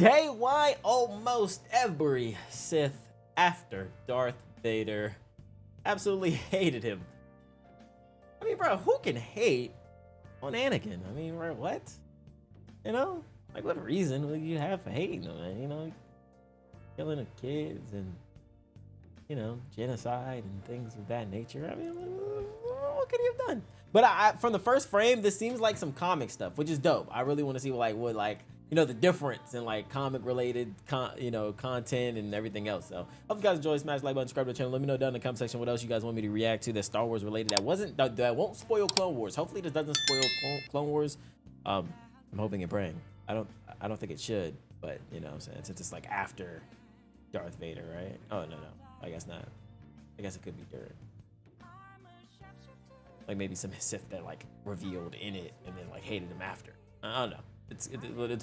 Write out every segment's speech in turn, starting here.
today why almost every Sith after Darth Vader absolutely hated him. I mean, bro, who can hate on Anakin? I mean, bro, what? You know, like what reason would you have for hating him, man? You know, killing the kids and, you know, genocide and things of that nature. I mean, what could he have done? But from the first frame, this seems like some comic stuff, which is dope. I really want to see what you know, the difference in like comic related content and everything else. So hope you guys enjoy. Smash the like button, subscribe to the channel. Let me know down in the comment section what else you guys want me to react to that's Star Wars related that won't spoil Clone Wars. Hopefully this doesn't spoil Clone Wars. I'm hoping and praying. I don't think it should, but you know what I'm saying, since it's like after Darth Vader, right? Oh no, I guess not. I guess it could be during. Like maybe some Sith that like revealed in it and then like hated him after. I don't know. It's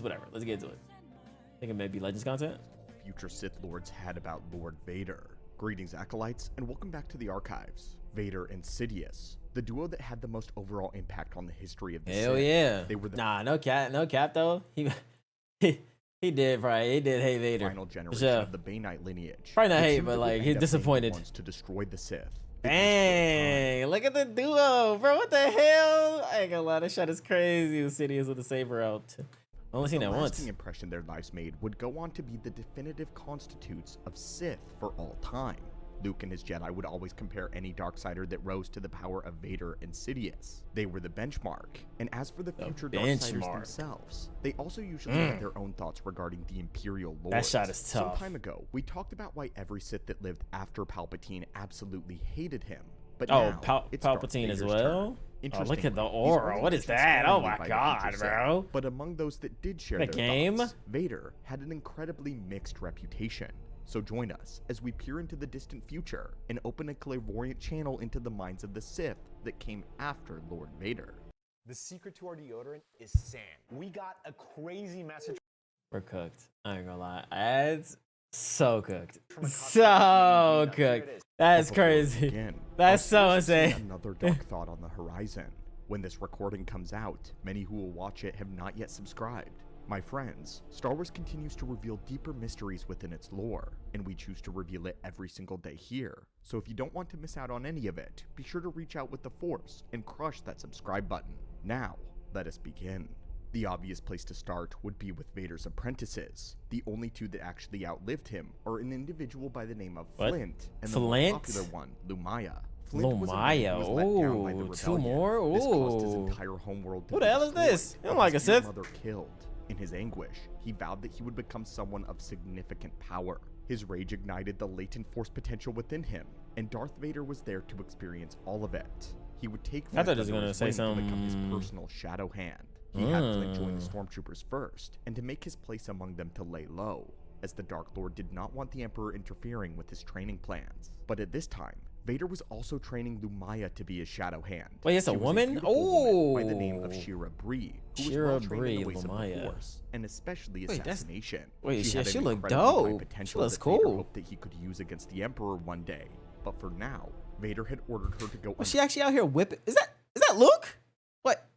whatever. Let's get into it. I think it may be Legends content. Future Sith Lords had about Lord Vader. Greetings, acolytes, and welcome back to the archives. Vader and Sidious, the duo that had the most overall impact on the history of the Sith. Hell yeah. They were the no cap though. He did right. He did hate Vader. Final generation of the Bainite lineage. Probably not hate, but like he's disappointed. Ones to destroy the Sith. Dang, look at the duo, bro. What the hell? I ain't gonna lie, that shot is crazy. The Sidious with the saber out. Only seen that once. The impression their lives made would go on to be the definitive constitutes of Sith for all time. Luke and his Jedi would always compare any Darksider that rose to the power of Vader and Sidious. They were the benchmark. And as for the future Darksiders themselves, they also usually had their own thoughts regarding the Imperial Lords. That shot is tough. Some time ago, we talked about why every Sith that lived after Palpatine absolutely hated him. But now, it's Palpatine as well? Oh, look at the aura. What is that? Oh my god, bro. But among those that did share their thoughts, Vader had an incredibly mixed reputation. So join us as we peer into the distant future and open a clairvoyant channel into the minds of the Sith that came after Lord Vader. The secret to our deodorant is sand. We got a crazy message. We're cooked. I ain't gonna lie. Ads so cooked. So cooked. That's crazy. That's so insane. Another dark thought on the horizon. When this recording comes out, many who will watch it have not yet subscribed. My friends, Star Wars continues to reveal deeper mysteries within its lore, and we choose to reveal it every single day here. So if you don't want to miss out on any of it, be sure to reach out with the Force and crush that subscribe button. Now, let us begin. The obvious place to start would be with Vader's apprentices. The only two that actually outlived him are an individual by the name of Flint and the more popular one, Lumiya. Lumiya, ooh, two more, ooh. This caused his entire homeworld to who the hell is this? You don't like a Sith? Mother killed. In his anguish, he vowed that he would become someone of significant power. His rage ignited the latent force potential within him, and Darth Vader was there to experience all of it. He would take Flint to become his personal shadow hand. He had Flint join the stormtroopers first, and to make his place among them to lay low, as the Dark Lord did not want the Emperor interfering with his training plans. But at this time, Vader was also training Lumiya to be his shadow hand. Wait, it's a woman? Oh, by the name of Shira Bree, who was well trained in the ways of the Force, and especially assassination. Wait, she looked dope. She looks cool. Hoped that he could use against the Emperor one day, but for now, Vader had ordered her to go. Was she actually out here whipping? Is that Luke? What?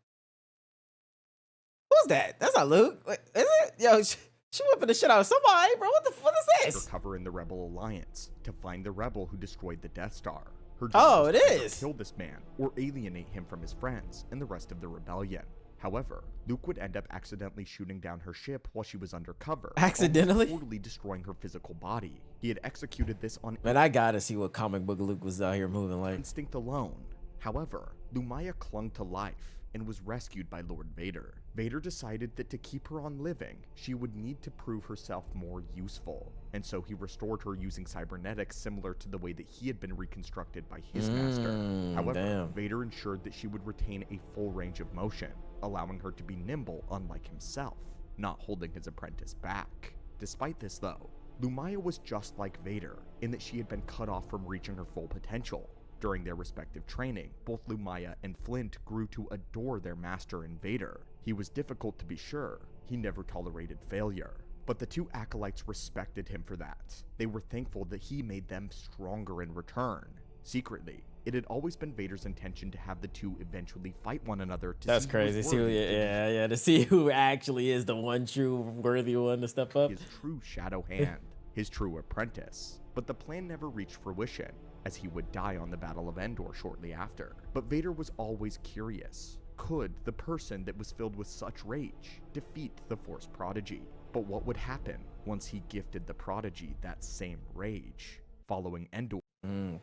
Who's that? That's not Luke. Wait, is it? Yo, she whipping the shit out of somebody, bro. What is this? Undercover in the Rebel Alliance to find the rebel who destroyed the Death Star. Her it is. Kill this man or alienate him from his friends and the rest of the rebellion. However, Luke would end up accidentally shooting down her ship while she was undercover. Accidentally? Totally destroying her physical body. He had executed this on. Man, I gotta see what comic book Luke was out here moving like. Instinct alone. However, Lumiya clung to life and was rescued by Lord Vader. Vader decided that to keep her on living, she would need to prove herself more useful, and so he restored her using cybernetics similar to the way that he had been reconstructed by his master. However, Vader ensured that she would retain a full range of motion, allowing her to be nimble unlike himself, not holding his apprentice back. Despite this though, Lumiya was just like Vader in that she had been cut off from reaching her full potential. During their respective training, both Lumiya and Flint grew to adore their master in Vader. He was difficult to be sure, he never tolerated failure. But the two acolytes respected him for that. They were thankful that he made them stronger in return. Secretly, it had always been Vader's intention to have the two eventually fight one another to That's see who was crazy. See, worthy to be yeah, to see who actually is the one true worthy one to step up. his true shadow hand, his true apprentice. But the plan never reached fruition, as he would die on the Battle of Endor shortly after. But Vader was always curious. Could the person that was filled with such rage defeat the Force prodigy? But what would happen once he gifted the prodigy that same rage? Following Endor,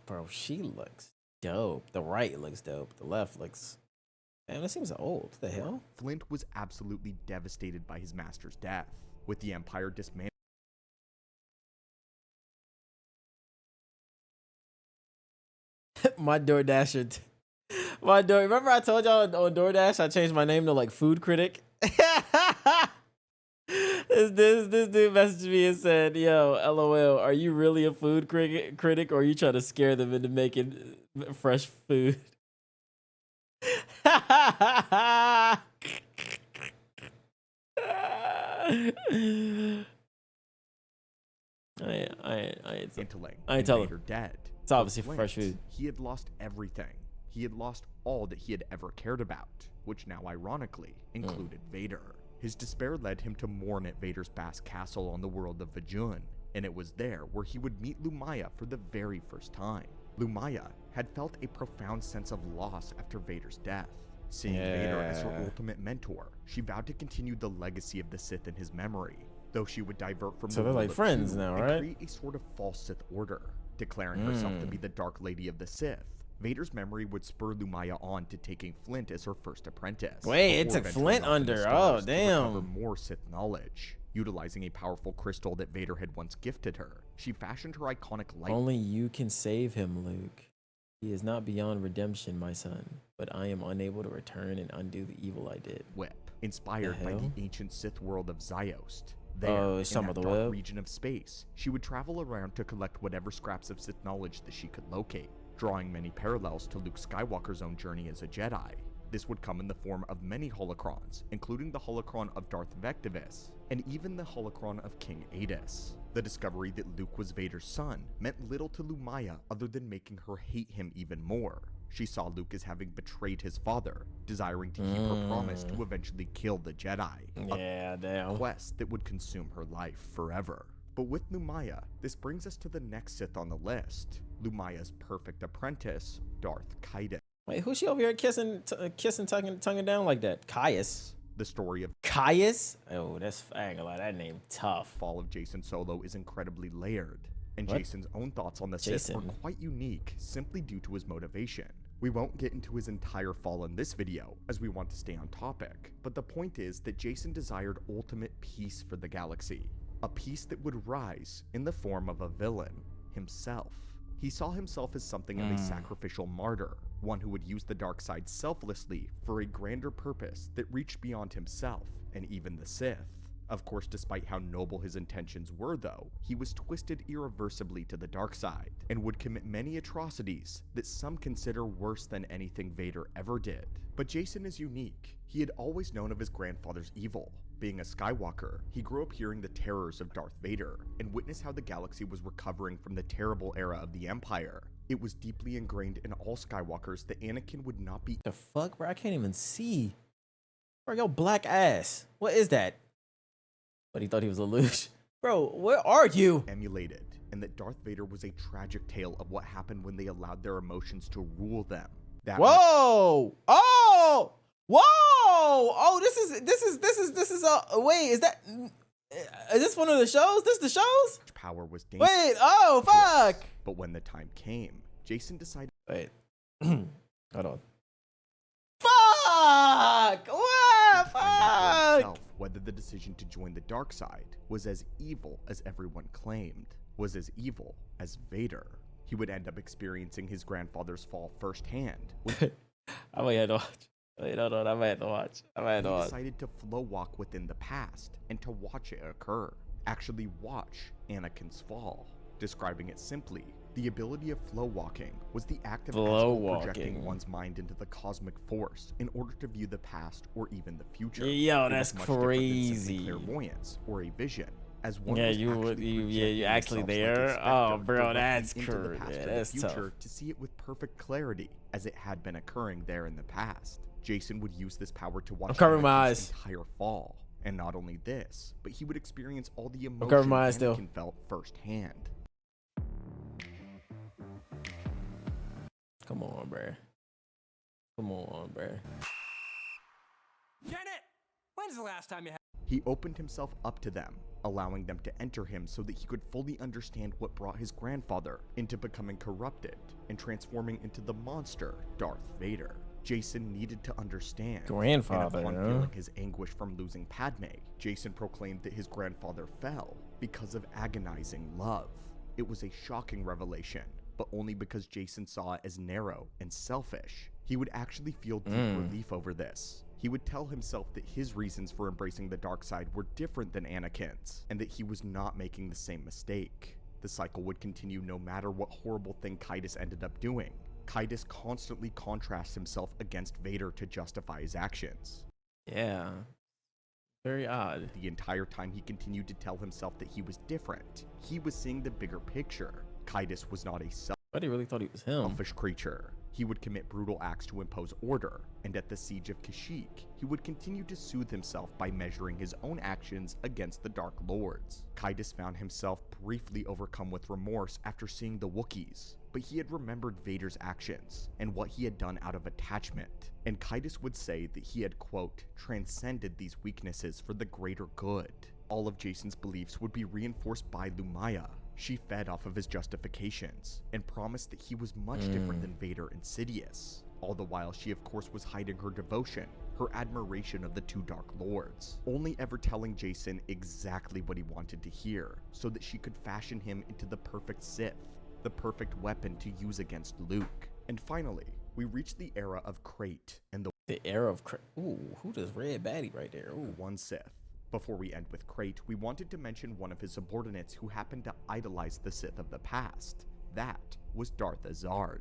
Bro, she looks dope. The right looks dope. The left looks... Damn, that seems old. What the hell? Flint was absolutely devastated by his master's death. With the Empire dismantled, My DoorDasher. Remember I told y'all on DoorDash I changed my name to like food critic? This dude messaged me and said, "Yo, LOL, are you really a food critic, or are you trying to scare them into making fresh food?" I ain't telling. Vader dead. It's obviously For fresh Flint, food. He had lost everything. He had lost all that he had ever cared about, which now ironically included Vader. His despair led him to mourn at Vader's Bass Castle on the world of Vajun, and it was there where he would meet Lumiya for the very first time. Lumiya had felt a profound sense of loss after Vader's death. Seeing Vader as her ultimate mentor, she vowed to continue the legacy of the Sith in his memory, though she would divert from So the they're world like of friends two now, and right? create a sort of false Sith order, declaring herself to be the Dark Lady of the Sith. Vader's memory would spur Lumiya on to taking Flint as her first apprentice. Wait, it before took venturing Flint off into under. stars Oh, to recover damn. more Sith knowledge. Utilizing a powerful crystal that Vader had once gifted her, she fashioned her iconic light Only you can save him, Luke. He is not beyond redemption, my son, but I am unable to return and undo the evil I did. whip, inspired by hell? the ancient Sith world of Ziost. There, in some that of the dark web. region of space, she would travel around to collect whatever scraps of Sith knowledge that she could locate, drawing many parallels to Luke Skywalker's own journey as a Jedi. This would come in the form of many holocrons, including the holocron of Darth Vectivus, and even the holocron of King Caedus. The discovery that Luke was Vader's son meant little to Lumiya other than making her hate him even more. She saw Luke as having betrayed his father, desiring to keep her promise to eventually kill the Jedi. Yeah, A damn. quest that would consume her life forever. But with Lumiya, this brings us to the next Sith on the list, Lumiya's perfect apprentice, Darth Caedus. Wait, who's she over here kissing, tonguing down like that? Caius. The story of Caius? Oh, that's, I ain't gonna lie, that name tough. fall of Jacen Solo is incredibly layered, and What? Jacen's own thoughts on the Sith are Jacen? quite unique simply due to his motivation. We won't get into his entire fall in this video, as we want to stay on topic, but the point is that Jacen desired ultimate peace for the galaxy, a peace that would rise in the form of a villain, himself. He saw himself as something of a sacrificial martyr, one who would use the dark side selflessly for a grander purpose that reached beyond himself and even the Sith. Of course, despite how noble his intentions were though, he was twisted irreversibly to the dark side and would commit many atrocities that some consider worse than anything Vader ever did. But Jacen is unique. He had always known of his grandfather's evil. Being a Skywalker, he grew up hearing the terrors of Darth Vader and witnessed how the galaxy was recovering from the terrible era of the Empire. It was deeply ingrained in all Skywalkers that Anakin would not be The fuck, bro? I can't even see. Bro, yo, black ass. What is that? But he thought he was a luge. Bro, where are you? emulated, and that Darth Vader was a tragic tale of what happened when they allowed their emotions to rule them. That Whoa! Oh! Whoa! Oh, this is wait, is this one of the shows? This the shows? much power was dangerous. Wait, oh fuck! But when the time came, Jacen decided Wait. Hold on. Fuck! What? to find out for Fuck! himself whether the decision to join the dark side was as evil as everyone claimed, was as evil as Vader. He would end up experiencing his grandfather's fall firsthand when I might have to watch. Wait, hold on. I might have to watch. he decided to flow walk within the past and to watch it occur. Actually watch Anakin's fall. Describing it simply, the ability of flow walking was the act of Flow astral projecting walking. one's mind into the cosmic force in order to view the past or even the future. Yo, It was that's much different than simply crazy. clairvoyance or a vision. as one Yeah, was you actually you projecting actually themselves like a there. specter Oh, bro, directly that's into the crazy. past Yeah, or the that's tough. future to see it with perfect clarity, as it had been occurring there in the past. Jason would use this power to watch covering my Anakin's eyes. entire fall, and not only this, but he would experience all the covering my emotions eyes still. Anakin felt firsthand. Come on, bro. Come on, bro. Janet, when's the last time you had? He opened himself up to them, allowing them to enter him so that he could fully understand what brought his grandfather into becoming corrupted and transforming into the monster Darth Vader. Jason needed to understand. Grandfather, and upon huh? feeling his anguish from losing Padme, Jason proclaimed that his grandfather fell because of agonizing love. It was a shocking revelation, but only because Jason saw it as narrow and selfish. He would actually feel deep relief over this. He would tell himself that his reasons for embracing the dark side were different than Anakin's, and that he was not making the same mistake. The cycle would continue no matter what horrible thing Caedus ended up doing. Caedus constantly contrasts himself against Vader to justify his actions. Yeah. Very odd. The entire time he continued to tell himself that he was different. He was seeing the bigger picture. Caedus was not a But he really thought he was him. selfish creature. He would commit brutal acts to impose order, and at the siege of Kashyyyk, he would continue to soothe himself by measuring his own actions against the Dark Lords. Caedus found himself briefly overcome with remorse after seeing the Wookiees, but he had remembered Vader's actions and what he had done out of attachment, and Caedus would say that he had, quote, transcended these weaknesses for the greater good. All of Jason's beliefs would be reinforced by Lumiya. She fed off of his justifications and promised that he was much different than Vader and Sidious. All the while, she of course was hiding her devotion, her admiration of the two Dark Lords, only ever telling Jason exactly what he wanted to hear, so that she could fashion him into the perfect Sith, the perfect weapon to use against Luke. And finally, we reach the era of Krayt and The era of ooh, who does red baddie right there? Ooh. one Sith. Before we end with Krayt, we wanted to mention one of his subordinates who happened to idolize the Sith of the past. That was Darth Azard.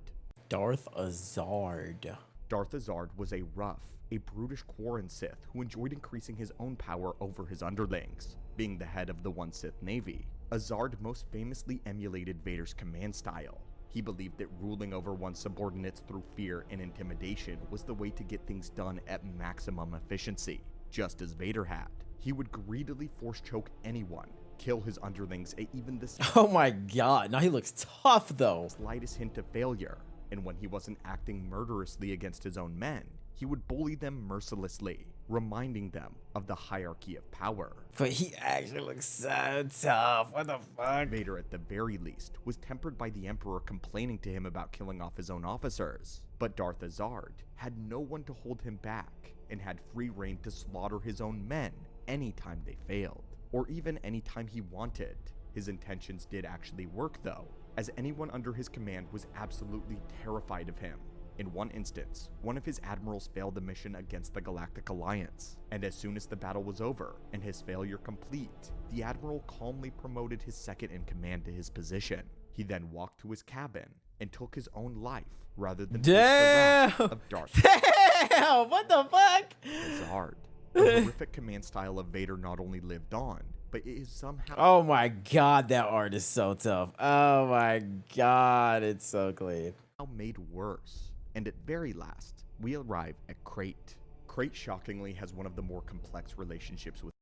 Darth Azard. Darth Azard was a rough, a brutish Quarren Sith who enjoyed increasing his own power over his underlings. Being the head of the one Sith Navy, Azard most famously emulated Vader's command style. He believed that ruling over one's subordinates through fear and intimidation was the way to get things done at maximum efficiency, just as Vader had. He would greedily force choke anyone, kill his underlings at even the Oh my god. Now he looks tough though. slightest hint of failure, and when he wasn't acting murderously against his own men, he would bully them mercilessly, reminding them of the hierarchy of power. But he actually looks so tough. What the fuck? Vader, at the very least, was tempered by the Emperor complaining to him about killing off his own officers. But Darth Azard had no one to hold him back, and had free reign to slaughter his own men anytime they failed, or even anytime he wanted. His intentions did actually work though, as anyone under his command was absolutely terrified of him. In one instance, one of his admirals failed the mission against the Galactic Alliance, and as soon as the battle was over and his failure complete, the admiral calmly promoted his second in command to his position. He then walked to his cabin and took his own life rather than face the wrath of Darth Damn! What the fuck? Azard. The horrific command style of Vader not only lived on, but it is somehow Oh my god, that art is so tough. Oh my god, it's so clean. made worse. And at very last, we arrive at Krayt. Krayt shockingly has one of the more complex relationships with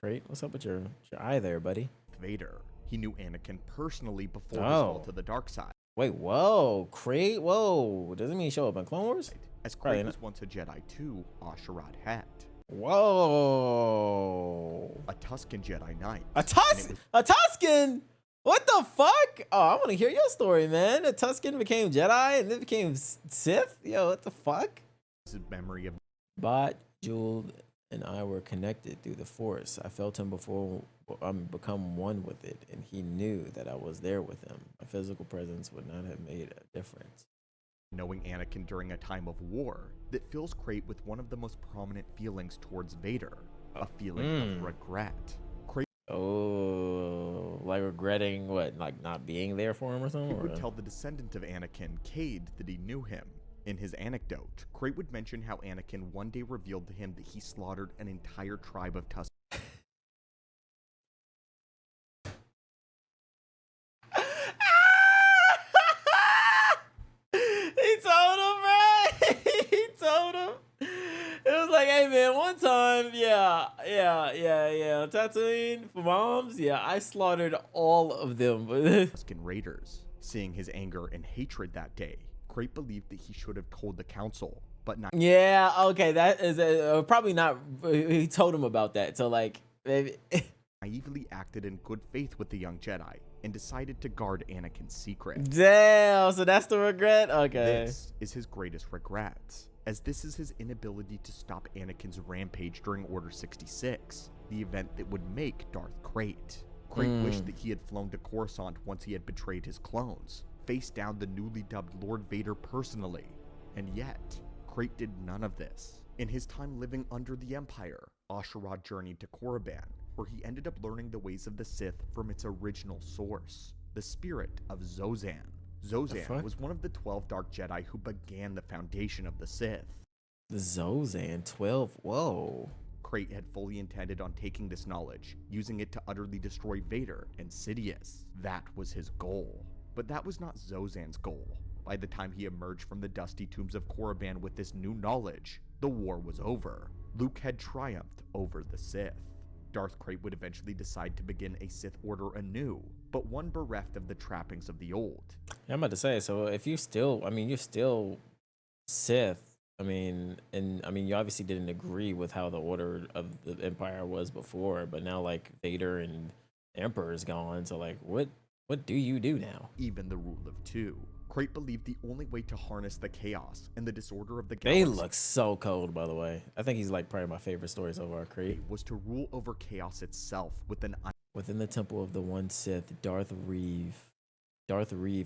Krayt, what's up with your eye there, buddy? Vader. He knew Anakin personally before his Oh. fall to the dark side. Wait, whoa, Krayt, whoa. Doesn't mean he show up in Clone Wars? As Probably Krayt not. was once a Jedi too, Asherad Het. Whoa. A Tusken Jedi Knight. A Tusken? What the fuck? Oh, I want to hear your story, man. A Tusken became Jedi and then became Sith? Yo, what the fuck? His memory of Bot, Jewel, and I were connected through the Force. I felt him before become one with it, and he knew that I was there with him. My physical presence would not have made a difference. knowing Anakin during a time of war that fills Krayt with one of the most prominent feelings towards Vader, a feeling of regret. Krayt Oh, like regretting what, like not being there for him or something? would tell the descendant of Anakin, Caed, that he knew him. In his anecdote, Krayt would mention how Anakin one day revealed to him that he slaughtered an entire tribe of Tuskens yeah. Tatooine for moms. Yeah, I slaughtered all of them. Tusken Raiders. Seeing his anger and hatred that day, Krayt believed that he should have told the council, but not. Yeah, okay, that is probably not. He told him about that, so like, maybe. Naively acted in good faith with the young Jedi and decided to guard Anakin's secret. Damn, so that's the regret? Okay. This is his greatest regret, as this is his inability to stop Anakin's rampage during Order 66, the event that would make Darth Krayt. Krayt wished that he had flown to Coruscant once he had betrayed his clones, faced down the newly dubbed Lord Vader personally, and yet, Krayt did none of this. In his time living under the Empire, Azard journeyed to Korriban, where he ended up learning the ways of the Sith from its original source, the spirit of Zozan. Zozan was one of the 12 Dark Jedi who began the foundation of the Sith. The Zozan 12, whoa. Krayt had fully intended on taking this knowledge, using it to utterly destroy Vader and Sidious. That was his goal. But that was not Zozan's goal. By the time he emerged from the dusty tombs of Korriban with this new knowledge, the war was over. Luke had triumphed over the Sith. Darth Krayt would eventually decide to begin a Sith order anew, but one bereft of the trappings of the old. Yeah, I'm about to say, so if you still, you're still Sith, you obviously didn't agree with how the order of the Empire was before, but now like Vader and the Emperor is gone, so like what do you do now? Even the rule of two. Krayt believed the only way to harness the chaos and the disorder of the galaxy. They look so cold, by the way. I think he's like probably my favorite story so far, Krayt. Was to rule over chaos itself with an within the temple of the one Sith, Darth Reeve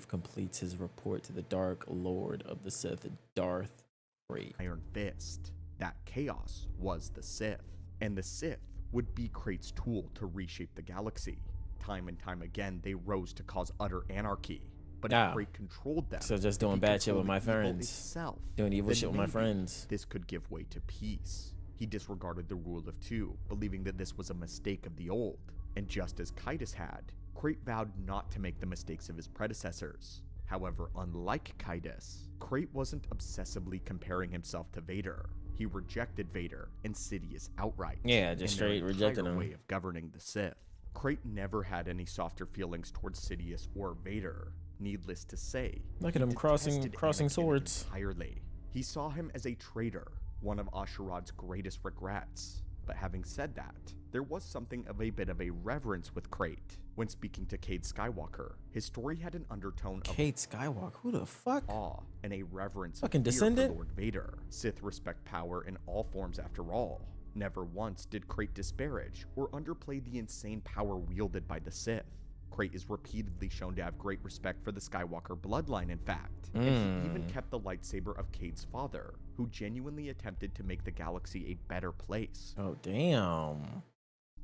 completes his report to the Dark Lord of the Sith, Darth Krayt. Iron fist. That chaos was the Sith, and the Sith would be Krayt's tool to reshape the galaxy. Time and time again, they rose to cause utter anarchy. But Krayt controlled them. So just doing bad shit with my friends. Doing evil shit with my friends. This could give way to peace. He disregarded the rule of two, believing that this was a mistake of the old. And just as Caedus had, Krayt vowed not to make the mistakes of his predecessors. However, unlike Caedus, Krayt wasn't obsessively comparing himself to Vader. He rejected Vader and Sidious outright. Yeah, just straight rejecting him. Way of governing the Sith. Krayt never had any softer feelings towards Sidious or Vader. Needless to say, look at him crossing swords entirely. He saw him as a traitor, one of Azarad's greatest regrets. But having said that, there was something of a bit of a reverence with Krayt. When speaking to Cade Skywalker, his story had an undertone of Cade Skywalker, who the fuck? Awe and a reverence fucking of fear descendant for Lord Vader. Sith respect power in all forms after all. Never once did Krayt disparage or underplay the insane power wielded by the Sith. Krayt is repeatedly shown to have great respect for the Skywalker bloodline, in fact. And he even kept the lightsaber of Cade's father, who genuinely attempted to make the galaxy a better place. Oh, damn.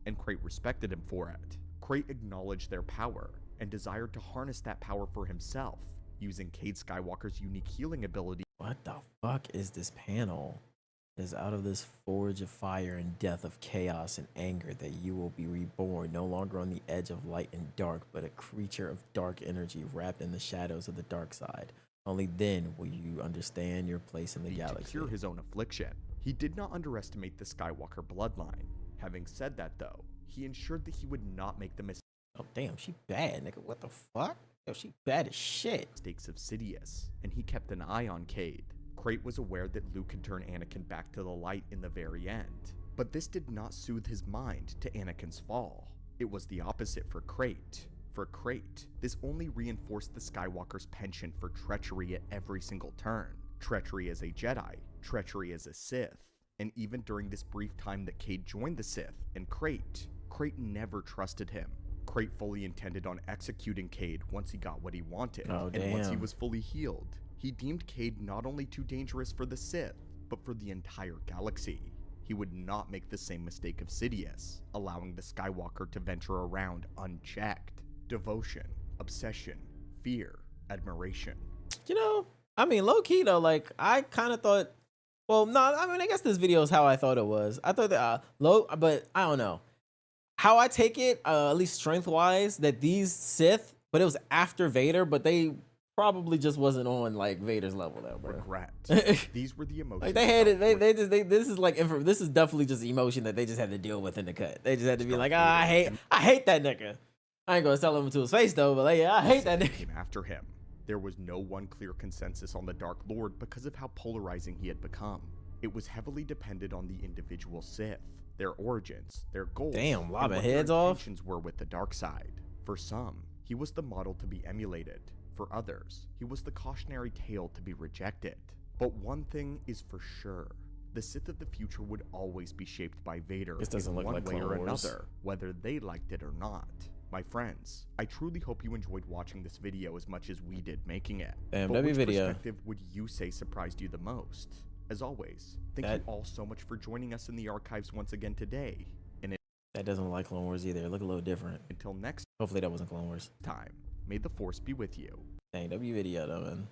And Krayt respected him for it. Krayt acknowledged their power and desired to harness that power for himself, using Cade Skywalker's unique healing ability. What the fuck is this panel? It is out of this forge of fire and death of chaos and anger that you will be reborn, no longer on the edge of light and dark, but a creature of dark energy wrapped in the shadows of the dark side. Only then will you understand your place in the galaxy. To cure his own affliction, he did not underestimate the Skywalker bloodline. Having said that, though, he ensured that he would not make the mistake. Oh damn, she bad, nigga. What the fuck? Yo, she bad as shit. Mistakes of Sidious, and he kept an eye on Cade. Krayt was aware that Luke could turn Anakin back to the light in the very end, but this did not soothe his mind to Anakin's fall. It was the opposite for Krayt. For Krayt, this only reinforced the Skywalker's penchant for treachery at every single turn. Treachery as a Jedi, treachery as a Sith, and even during this brief time that Cade joined the Sith and Krayt never trusted him. Krayt fully intended on executing Cade once he got what he wanted, and once he was fully healed, he deemed Cade not only too dangerous for the Sith, but for the entire galaxy. He would not make the same mistake of Sidious, allowing the Skywalker to venture around unchecked. Devotion, obsession, fear, admiration. You know, I mean, low key though, like I kind of thought, well, no, I mean, I guess this video is how I thought it was. I thought that but I don't know. How I take it, at least strength wise, that these Sith, but it was after Vader, but they probably just wasn't on like Vader's level though, bro. regret. These were the emotions. Like they had it. This is like this is definitely just emotion that they just had to deal with in the cut. They just had to be like, I hate that nigga. I ain't gonna tell him to his face though, but like, yeah, I hate that nigga. Came after him. There was no one clear consensus on the Dark Lord because of how polarizing he had become. It was heavily dependent on the individual Sith, their origins, their goals, Damn, lobbing and what heads their off. intentions were with the dark side. For some, he was the model to be emulated. For others, he was the cautionary tale to be rejected. But one thing is for sure. The Sith of the future would always be shaped by Vader This doesn't in look one like way or Clone Wars. another, whether they liked it or not. My friends, I truly hope you enjoyed watching this video as much as we did making it. Damn, But that'd be which video. perspective would you say surprised you the most? As always, thank you all so much for joining us in the archives once again today. And That doesn't look like Clone Wars either. It look a little different. until next Hopefully that wasn't Clone Wars. time, may the Force be with you. Dang, that'd be video though, man.